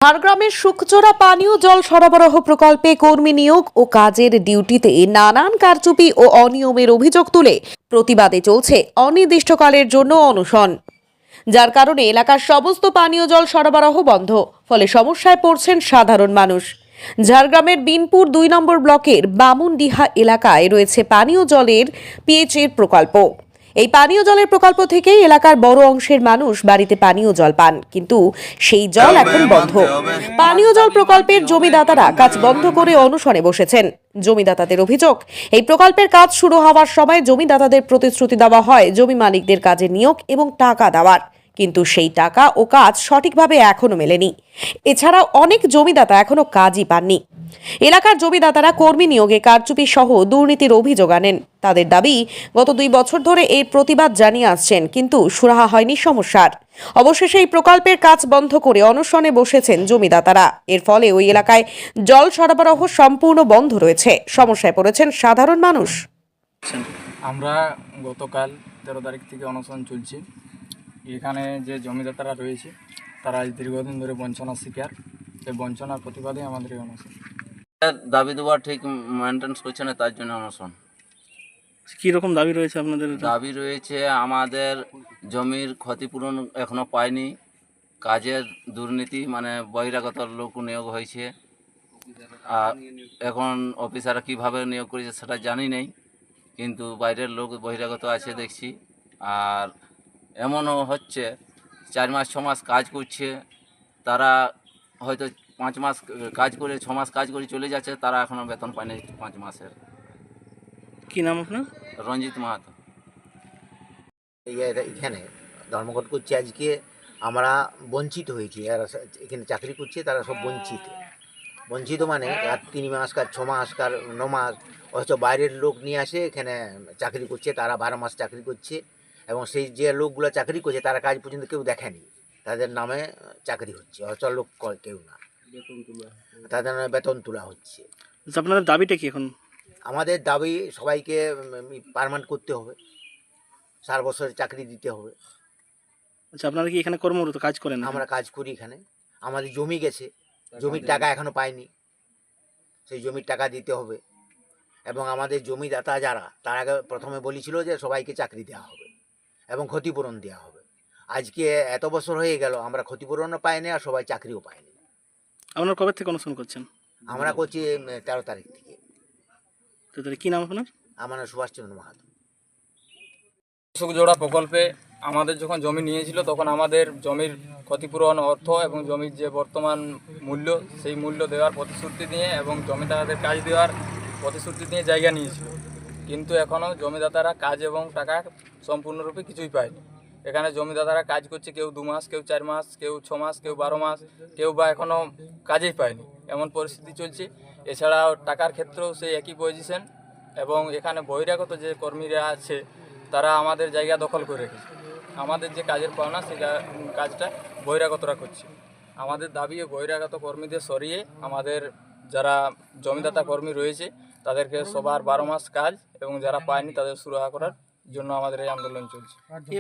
ঝাড়গ্রামের শুকচোরা পানীয় জল সরবরাহ প্রকল্পে কর্মী নিয়োগ ও কাজের ডিউটিতে নানান কারচুপি ও অনিয়মের অভিযোগ তুলে প্রতিবাদে চলছে অনির্দিষ্টকালের জন্য অনশন, যার কারণে এলাকার সমস্ত পানীয় জল সরবরাহ বন্ধ। ফলে সমস্যায় পড়ছেন সাধারণ মানুষ। ঝাড়গ্রামের বিনপুর ২ নম্বর ব্লকের বামুনডিহা এলাকায় রয়েছে পানীয় জলের পিএইচের প্রকল্প। এই পানীয় জলের প্রকল্প থেকেই এলাকার বড় অংশের মানুষ বাড়িতে পানীয় জল পান, কিন্তু সেই জল এখন বন্ধ। পানীয় জল প্রকল্পের জমিদাতারা কাজ বন্ধ করে অনশনে বসেছেন। জমিদাতাদের অভিযোগ, এই প্রকল্পের কাজ শুরু হওয়ার সময় জমিদাতাদের প্রতিশ্রুতি দেওয়া হয় জমি মালিকদের কাজে নিয়োগ এবং টাকা দেওয়ার, কিন্তু সেই টাকা ও কাজ সঠিকভাবে এখনো মেলেনি। এছাড়াও অনেক জমিদাতা এখনো কাজই পাননি। এলাকার জমিদাতারা কর্মী নিয়োগে কারচুপি সহ দুর্নীতির অভিযোগ আনেন। তাদের দাবি, গত 2 বছর ধরে এর প্রতিবাদ জানিয়ে আসছেন, কিন্তু সুরাহা হয়নি সমস্যার। অবশেষে এই প্রকল্পের কাজ বন্ধ করে অনশনে বসেছেন জমিদাতারা। এর ফলে ওই এলাকায় জল সরবরাহ সম্পূর্ণ বন্ধ রয়েছে। সমস্যায় পড়েছেন সাধারণ মানুষ। আমরা গতকাল 13 তারিখ থেকে অনশন চলছি। এখানে যে জমিদাতারা রয়েছে তারা আজ দীর্ঘদিন ধরে বঞ্চনার শিকার। সেই বঞ্চনার প্রতিবাদে আমাদের এই অনশন। দাবি দেওয়া ঠিক মেনটেন্স করছে না, তার জন্য অনশন। কীরকম দাবি রয়েছে আপনাদের? দাবি রয়েছে আমাদের জমির ক্ষতিপূরণ এখনও পায়নি, কাজের দুর্নীতি মানে বহিরাগত লোক নিয়োগ হয়েছে, আর এখন অফিসাররা কীভাবে নিয়োগ করেছে সেটা জানি নেই, কিন্তু বাইরের লোক বহিরাগত আছে দেখছি। আর এমনও হচ্ছে 4 মাস 6 মাস কাজ করছে, তারা হয়তো 5 মাস কাজ করে 6 মাস কাজ করে চলে যাচ্ছে, তারা এখনও বেতন পায়নি 5 মাসের। কী নাম আপনার? রঞ্জিত মাহাতো। এখানে ধর্মঘট করছে। আজকে আমরা বঞ্চিত হয়েছি, এরা এখানে চাকরি করছে তারা সব বঞ্চিত মানে আর 3 মাস কাজ 6 মাস কার 9 মাস, অথচ বাইরের লোক নিয়ে আসে এখানে চাকরি করছে, তারা 12 মাস চাকরি করছে। এবং সেই যে লোকগুলো চাকরি করছে তারা কাজ পর্যন্ত কেউ দেখেনি, তাদের নামে চাকরি হচ্ছে, অথচ লোক কেউ না, তাদের নামে বেতন তোলা হচ্ছে। আপনাদের দাবিটা কি এখন? আমাদের দাবি সবাইকে পার্মানেন্ট করতে হবে, 4 বছরের চাকরি দিতে হবে। আচ্ছা, আপনারা কি এখানে কর্মরত কাজ করেন? আমরা কাজ করি এখানে, আমাদের জমি গেছে, জমির টাকা এখনো পাইনি, সেই জমির টাকা দিতে হবে। এবং আমাদের জমিদাতা যারা, তার আগে প্রথমে বলেছিল যে সবাইকে চাকরি দেওয়া হবে এবং ক্ষতিপূরণ দেওয়া হবে। আজকে এত বছর হয়ে গেল, আমরা ক্ষতিপূরণও পাইনি আর সবাই চাকরিও পায়নি। আপনারা কবে থেকে অনশন করছেন? আমরা করছি 13 তারিখ থেকে। তো তাহলে কী নাম আপনার? আমার নাম সুভাষচন্দ্র মাহাতো। শুকজোড়া প্রকল্পে আমাদের যখন জমি নিয়েছিল তখন আমাদের জমির ক্ষতিপূরণ অর্থ এবং জমির যে বর্তমান মূল্য, সেই মূল্য দেওয়ার প্রতিশ্রুতি দিয়ে এবং জমিদাতাদের কাজ দেওয়ার প্রতিশ্রুতি দিয়ে জায়গা নিয়েছিল, কিন্তু এখনও জমিদাতারা কাজ এবং টাকা সম্পূর্ণরূপে কিছুই পায়নি। এখানে জমিদাতারা কাজ করছে, কেউ 2 মাস, কেউ 4 মাস, কেউ 6 মাস, কেউ 12 মাস, কেউ বা এখনও কাজেই পায়নি, এমন পরিস্থিতি চলছে। এছাড়াও টাকার ক্ষেত্রেও সেই একই পজিশন। এবং এখানে বহিরাগত যে কর্মীরা আছে তারা আমাদের জায়গা দখল করে রেখেছে। আমাদের যে কাজের পাওনা সেই কাজটা বহিরাগতরা করছে। আমাদের দাবি বহিরাগত কর্মীদের সরিয়ে আমাদের যারা জমিদাতা কর্মী রয়েছে তাদেরকে সবার 12 মাস কাজ এবং যারা পায়নি তাদের সুরাহা করার জন্য আমাদের এই আন্দোলন চলছে।